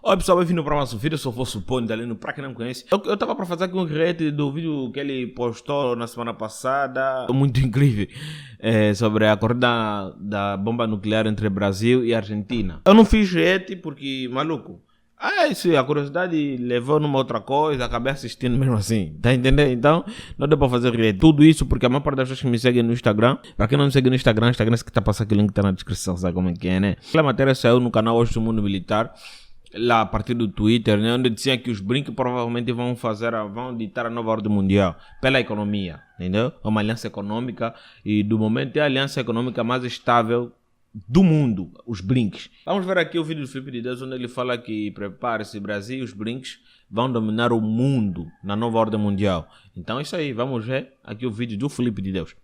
Oi pessoal, bem-vindo para mais um vídeo. Eu sou o vosso Pony Dalino, para quem não me conhece. Eu tava para fazer aqui um react do vídeo que ele postou na semana passada, muito incrível, sobre a corrida da bomba nuclear entre Brasil e Argentina. Eu não fiz react porque, maluco, a curiosidade levou numa outra coisa, acabei assistindo mesmo assim, tá entendendo? Então, não deu para fazer react. Tudo isso porque a maior parte das pessoas que me seguem no Instagram, para quem não me segue no Instagram, é que tá passando aqui o link, tá na descrição, sabe como é que é, né? A matéria saiu no canal Hoje do Mundo Militar, lá a partir do Twitter, né, onde dizia que os BRICS provavelmente vão ditar a nova ordem mundial pela economia, entendeu? É uma aliança econômica e do momento é a aliança econômica mais estável do mundo, os BRICS. Vamos ver aqui o vídeo do Felipe de Deus, onde ele fala que prepare-se, Brasil e os BRICS vão dominar o mundo na nova ordem mundial. Então é isso aí, vamos ver aqui o vídeo do Felipe de Deus.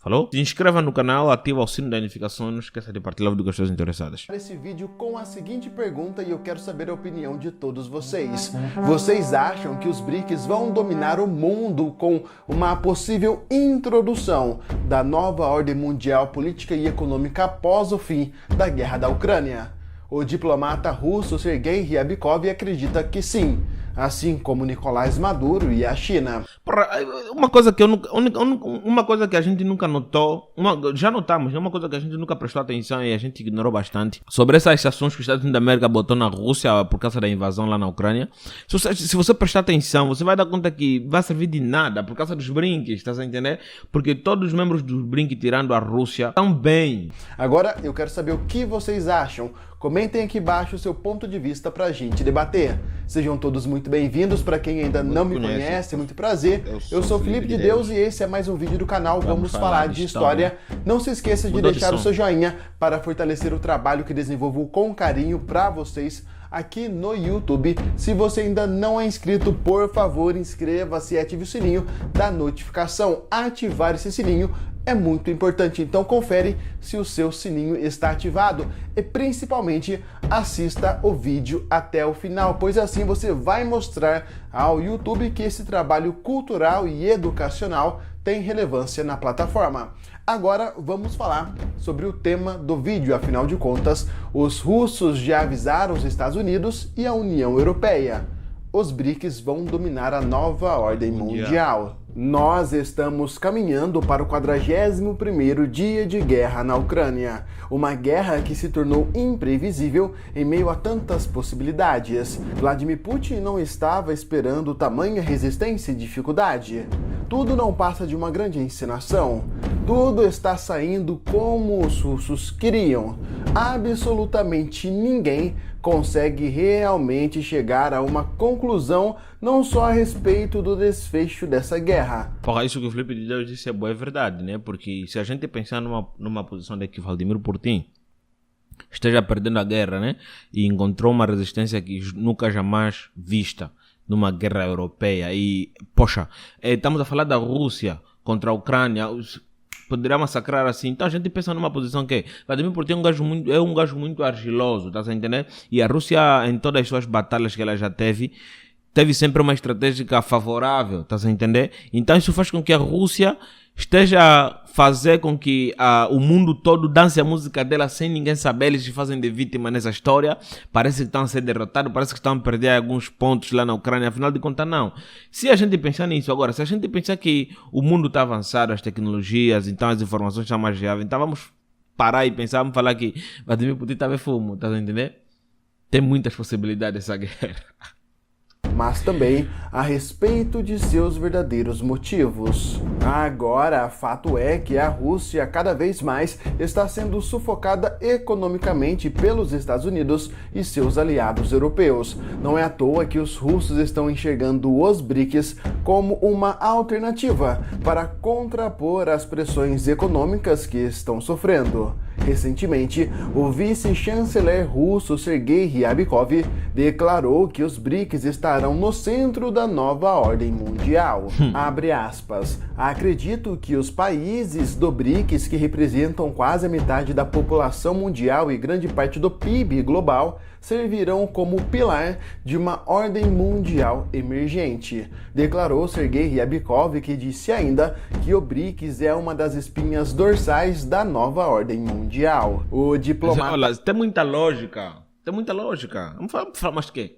Falou? Se inscreva no canal, ativa o sino da notificação e não esqueça de partilhar o vídeo com as pessoas interessadas. Esse vídeo com a seguinte pergunta e eu quero saber a opinião de todos vocês. Vocês acham que os BRICS vão dominar o mundo com uma possível introdução da nova ordem mundial política e econômica após o fim da guerra da Ucrânia? O diplomata russo Sergei Ryabkov acredita que sim, assim como Nicolás Maduro e a China. Uma coisa que uma coisa que a gente nunca notou, já notamos, uma coisa que a gente nunca prestou atenção e a gente ignorou bastante, sobre essas sanções que os Estados Unidos da América botou na Rússia por causa da invasão lá na Ucrânia. Se você prestar atenção, você vai dar conta que vai servir de nada por causa dos BRICS, tá entendendo? Porque todos os membros dos BRICS, tirando a Rússia, estão bem. Agora eu quero saber o que vocês acham. Comentem aqui embaixo o seu ponto de vista pra gente debater. Sejam todos muito bem-vindos. Para quem ainda não me conhece, muito prazer. Eu sou Felipe de Deus e esse é mais um vídeo do canal Vamos Falar de História. Não se esqueça de deixar o seu joinha para fortalecer o trabalho que desenvolvo com carinho para vocês aqui no YouTube. Se você ainda não é inscrito, por favor, inscreva-se e ative o sininho da notificação. Ativar esse sininho é muito importante, então confere se o seu sininho está ativado e principalmente assista o vídeo até o final, pois assim você vai mostrar ao YouTube que esse trabalho cultural e educacional tem relevância na plataforma. Agora vamos falar sobre o tema do vídeo, afinal de contas, os russos já avisaram os Estados Unidos e a União Europeia. Os BRICS vão dominar a nova ordem mundial. Nós estamos caminhando para o 41º dia de guerra na Ucrânia. Uma guerra que se tornou imprevisível em meio a tantas possibilidades. Vladimir Putin não estava esperando tamanha resistência e dificuldade. Tudo não passa de uma grande encenação. Tudo está saindo como os russos queriam. Absolutamente ninguém consegue realmente chegar a uma conclusão, não só a respeito do desfecho dessa guerra. Porra, isso que o Felipe de Deus disse é boa, é verdade, né? Porque se a gente pensar numa posição de que Vladimir Putin esteja perdendo a guerra, né? E encontrou uma resistência que nunca jamais vista numa guerra europeia. E, poxa, estamos a falar da Rússia contra a Ucrânia, poderia massacrar assim. Então a gente pensa numa posição que Vladimir Putin é um gajo muito argiloso, tá entendendo? E a Rússia, em todas as suas batalhas que ela já teve sempre uma estratégia favorável, tá entendendo? Então isso faz com que a Rússia esteja a fazer com que o mundo todo dance a música dela sem ninguém saber. Eles se fazem de vítima nessa história. Parece que estão a ser derrotados, parece que estão a perder alguns pontos lá na Ucrânia. Afinal de contas, não. Se a gente pensar nisso agora, se a gente pensar que o mundo está avançado, as tecnologias, então as informações estão mais viáveis, então vamos parar e pensar, vamos falar que Vladimir Putin está a fumo, tá entendendo? Tem muitas possibilidades essa guerra. Mas também a respeito de seus verdadeiros motivos. Agora, fato é que a Rússia cada vez mais está sendo sufocada economicamente pelos Estados Unidos e seus aliados europeus. Não é à toa que os russos estão enxergando os BRICS como uma alternativa para contrapor as pressões econômicas que estão sofrendo. Recentemente, o vice-chanceler russo Sergei Ryabkov declarou que os BRICS estarão no centro da nova ordem mundial. Abre aspas. Acredito que os países do BRICS, que representam quase a metade da população mundial e grande parte do PIB global, servirão como pilar de uma ordem mundial emergente, declarou Sergei Ryabkov, que disse ainda que o BRICS é uma das espinhas dorsais da nova ordem mundial. O diplomata... Olha, tem muita lógica Tem muita lógica. Vamos falar mais de quê?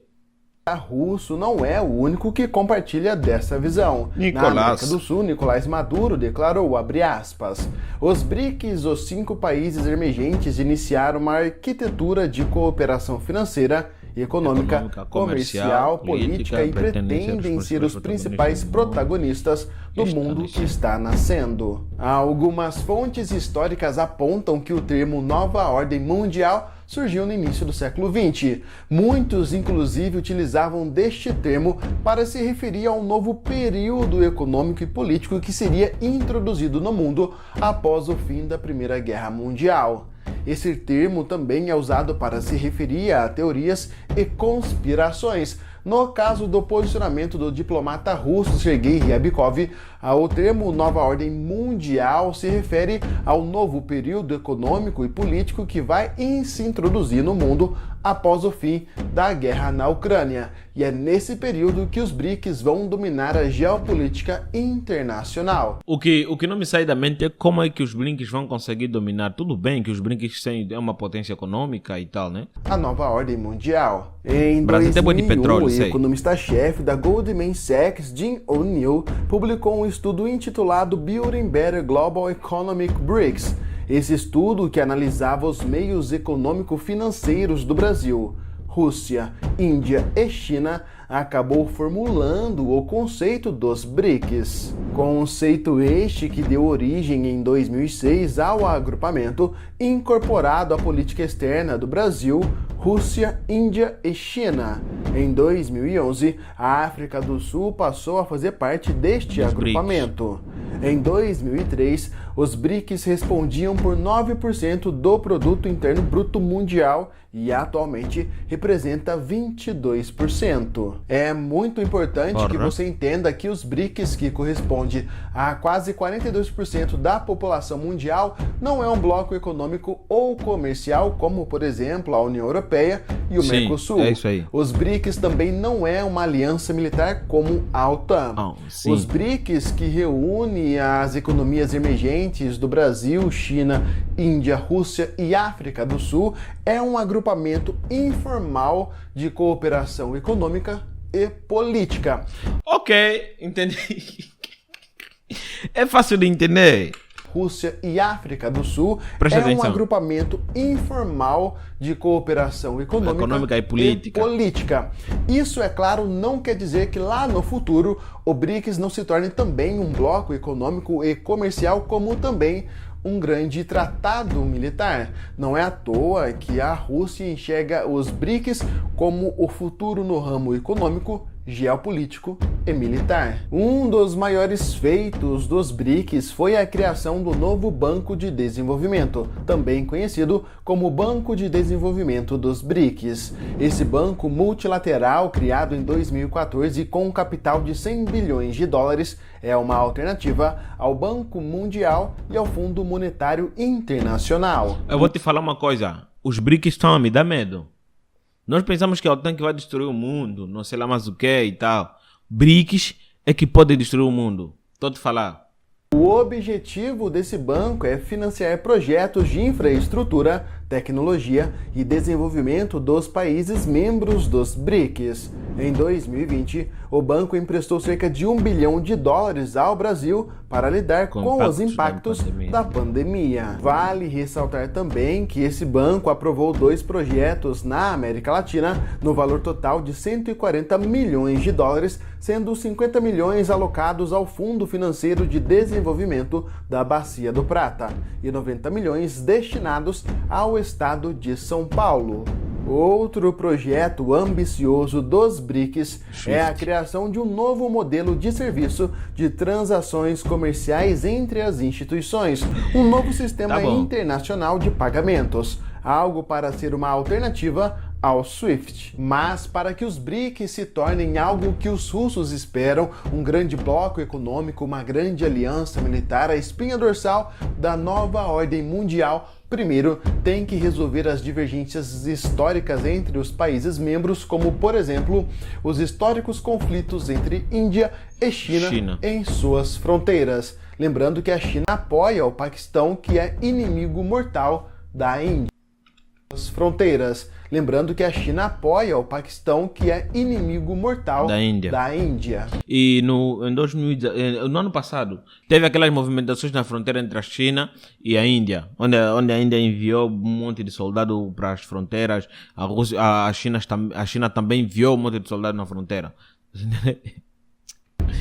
Russo não é o único que compartilha dessa visão. Na América do Sul, Nicolás Maduro declarou, abre aspas, os BRICS, os 5 países emergentes, iniciaram uma arquitetura de cooperação financeira, econômica, comercial, política e pretendem ser os principais protagonistas do mundo que está nascendo. Algumas fontes históricas apontam que o termo Nova Ordem Mundial surgiu no início do século XX. Muitos, inclusive, utilizavam deste termo para se referir a um novo período econômico e político que seria introduzido no mundo após o fim da Primeira Guerra Mundial. Esse termo também é usado para se referir a teorias e conspirações. No caso do posicionamento do diplomata russo Sergei Ryabkov, o termo Nova Ordem Mundial se refere ao novo período econômico e político que vai se introduzir no mundo após o fim da guerra na Ucrânia. E é nesse período que os BRICS vão dominar a geopolítica internacional. O que não me sai da mente é como é que os BRICS vão conseguir dominar. Tudo bem que os BRICS é uma potência econômica e tal, né? A Nova Ordem Mundial. Em Brasil 2001, tem de petróleo, o economista-chefe da Goldman Sachs, Jim O'Neill, publicou um estudo intitulado Building Better Global Economic BRICS. Esse estudo, que analisava os meios econômico-financeiros do Brasil, Rússia, Índia e China, acabou formulando o conceito dos BRICS. Conceito este que deu origem em 2006 ao agrupamento incorporado à política externa do Brasil, Rússia, Índia e China. Em 2011, a África do Sul passou a fazer parte deste agrupamento. Em 2003, os BRICS respondiam por 9% do produto interno bruto mundial e atualmente representa 22%. É muito importante que você entenda que os BRICS, que corresponde a quase 42% da população mundial, não é um bloco econômico ou comercial como, por exemplo, a União Europeia e o Mercosul. É isso aí. Os BRICS também não é uma aliança militar como a OTAN. Os BRICS, que reúne as economias emergentes do Brasil, China, Índia, Rússia e África do Sul, é um agrupamento informal de cooperação econômica e política. Ok, entendi. É fácil de entender. Rússia e África do Sul um agrupamento informal de cooperação econômica e política. Isso, é claro, não quer dizer que lá no futuro o BRICS não se torne também um bloco econômico e comercial, como também um grande tratado militar. Não é à toa que a Rússia enxerga os BRICS como o futuro no ramo econômico, geopolítico e militar. Um dos maiores feitos dos BRICS foi a criação do novo Banco de Desenvolvimento, também conhecido como Banco de Desenvolvimento dos BRICS. Esse banco multilateral, criado em 2014 com um capital de 100 bilhões de dólares, é uma alternativa ao Banco Mundial e ao Fundo Monetário Internacional. Eu vou te falar uma coisa, os BRICS estão a me dar medo. Nós pensamos que é a OTAN que vai destruir o mundo, não sei lá mais o que e tal. BRICS é que pode destruir o mundo. Estou a te falar. O objetivo desse banco é financiar projetos de infraestrutura, tecnologia e desenvolvimento dos países membros dos BRICS. Em 2020, o banco emprestou cerca de 1 bilhão de dólares ao Brasil para lidar com os impactos da pandemia. Vale ressaltar também que esse banco aprovou 2 projetos na América Latina no valor total de 140 milhões de dólares, sendo 50 milhões alocados ao Fundo Financeiro de Desenvolvimento da Bacia do Prata e 90 milhões destinados ao estado de São Paulo. Outro projeto ambicioso dos BRICS é a criação de um novo modelo de serviço de transações comerciais entre as instituições, um novo sistema internacional de pagamentos, algo para ser uma alternativa ao SWIFT. Mas para que os BRICS se tornem algo que os russos esperam, um grande bloco econômico, uma grande aliança militar, a espinha dorsal da nova ordem mundial, primeiro tem que resolver as divergências históricas entre os países membros, como, por exemplo, os históricos conflitos entre Índia e China em suas fronteiras. Lembrando que a China apoia o Paquistão, que é inimigo mortal da Índia. As fronteiras. Lembrando que a China apoia o Paquistão, que é inimigo mortal da Índia. E no ano passado, teve aquelas movimentações na fronteira entre a China e a Índia, onde a Índia enviou um monte de soldado para as fronteiras, a China também enviou um monte de soldado na fronteira.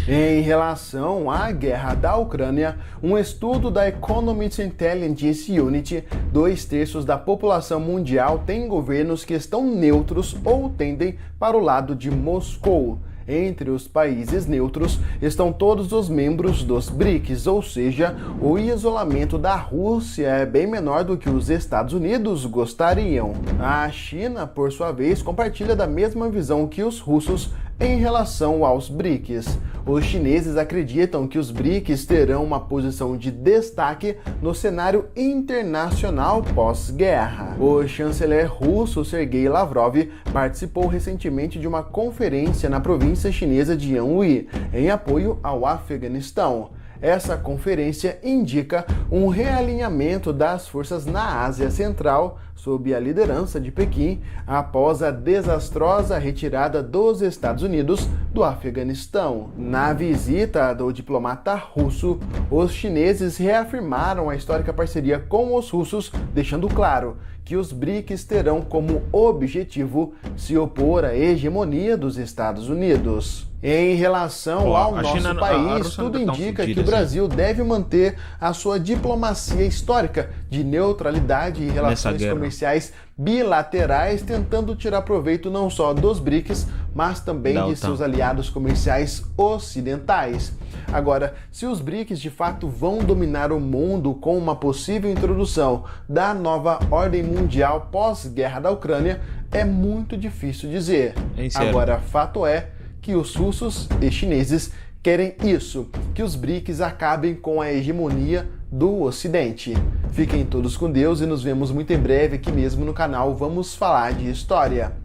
Em relação à guerra da Ucrânia, um estudo da Economist Intelligence Unit, 2/3 da população mundial tem governos que estão neutros ou tendem para o lado de Moscou. Entre os países neutros estão todos os membros dos BRICS, ou seja, o isolamento da Rússia é bem menor do que os Estados Unidos gostariam. A China, por sua vez, compartilha da mesma visão que os russos em relação aos BRICS. Os chineses acreditam que os BRICS terão uma posição de destaque no cenário internacional pós-guerra. O chanceler russo Sergei Lavrov participou recentemente de uma conferência na província chinesa de Anhui, em apoio ao Afeganistão. Essa conferência indica um realinhamento das forças na Ásia Central sob a liderança de Pequim após a desastrosa retirada dos Estados Unidos do Afeganistão. Na visita do diplomata russo, os chineses reafirmaram a histórica parceria com os russos, deixando claro que os BRICS terão como objetivo se opor à hegemonia dos Estados Unidos. Em relação ao nosso país, tudo indica que o Brasil deve manter a sua diplomacia histórica de neutralidade e relações comerciais bilaterais, tentando tirar proveito não só dos BRICS, mas também de seus aliados comerciais ocidentais. Agora, se os BRICS de fato vão dominar o mundo com uma possível introdução da nova ordem mundial pós-guerra da Ucrânia, é muito difícil dizer. Agora, fato é que os russos e chineses querem isso, que os BRICS acabem com a hegemonia do Ocidente. Fiquem todos com Deus e nos vemos muito em breve aqui mesmo no canal Vamos Falar de História.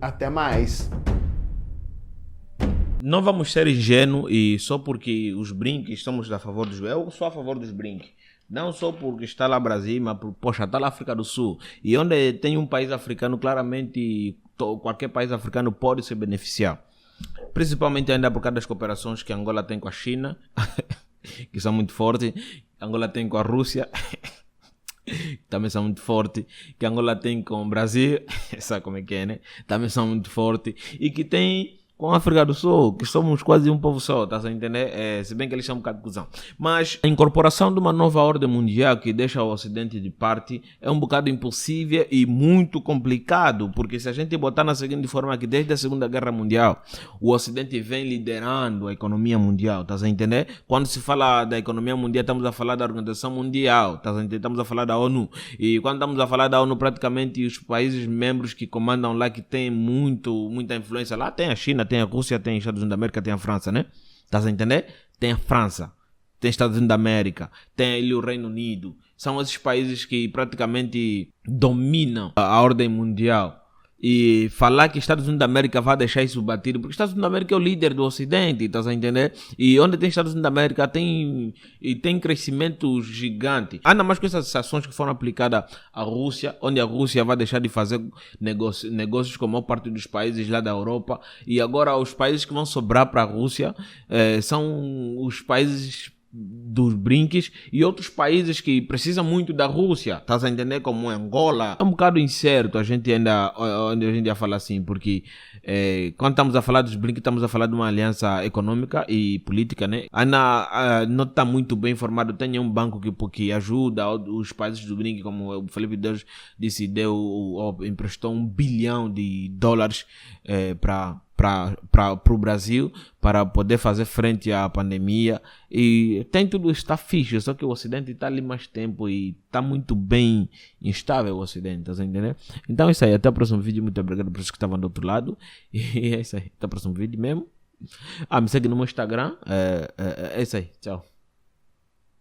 Até mais! Não vamos ser ingênuos e só porque os BRICS somos a favor dos... Eu sou a favor dos BRICS. Não só porque está lá Brasil, mas poxa, está lá África do Sul. E onde tem um país africano, claramente qualquer país africano pode se beneficiar. Principalmente ainda por causa das cooperações que Angola tem com a China, que são muito fortes, Angola tem com a Rússia, também são muito fortes, que Angola tem com o Brasil, sabe como é que é, né? Também são muito fortes, e que tem com a África do Sul, que somos quase um povo só, tá a entender? Se bem que eles são um bocado de cuzão. Mas a incorporação de uma nova ordem mundial que deixa o Ocidente de parte é um bocado impossível e muito complicado, porque se a gente botar na seguinte forma que desde a Segunda Guerra Mundial, o Ocidente vem liderando a economia mundial, tá a entender? Quando se fala da economia mundial, estamos a falar da Organização Mundial, tá a entender? Estamos a falar da ONU. E quando estamos a falar da ONU, praticamente os países membros que comandam lá, que tem muita influência lá, tem a China, tem a Rússia, tem Estados Unidos da América, tem a França, né? Tá a entender? Tem a França, tem Estados Unidos da América, tem ali o Reino Unido. São esses países que praticamente dominam a ordem mundial. E falar que Estados Unidos da América vai deixar isso batido, porque Estados Unidos da América é o líder do Ocidente, tá a entender? E onde tem Estados Unidos da América tem crescimento gigante. Ainda mais com essas sanções que foram aplicadas à Rússia, onde a Rússia vai deixar de fazer negócios com a maior parte dos países lá da Europa. E agora os países que vão sobrar para a Rússia são os países dos BRICS e outros países que precisam muito da Rússia, tá a entender? Como Angola. É um bocado incerto a gente ainda falar assim, porque quando estamos a falar dos BRICS, estamos a falar de uma aliança econômica e política, né? Ainda não está muito bem informado. Tem um banco que ajuda os países do BRICS, como o Felipe Deus disse, emprestou $1 bilhão para o Brasil, para poder fazer frente à pandemia, e tem tudo, está fixe, só que o Ocidente está ali mais tempo e está muito bem instável o Ocidente, tá entendendo? Então é isso aí, até o próximo vídeo, muito obrigado por vocês que estavam do outro lado, e é isso aí, até o próximo vídeo mesmo. Me segue no meu Instagram, é isso aí, tchau.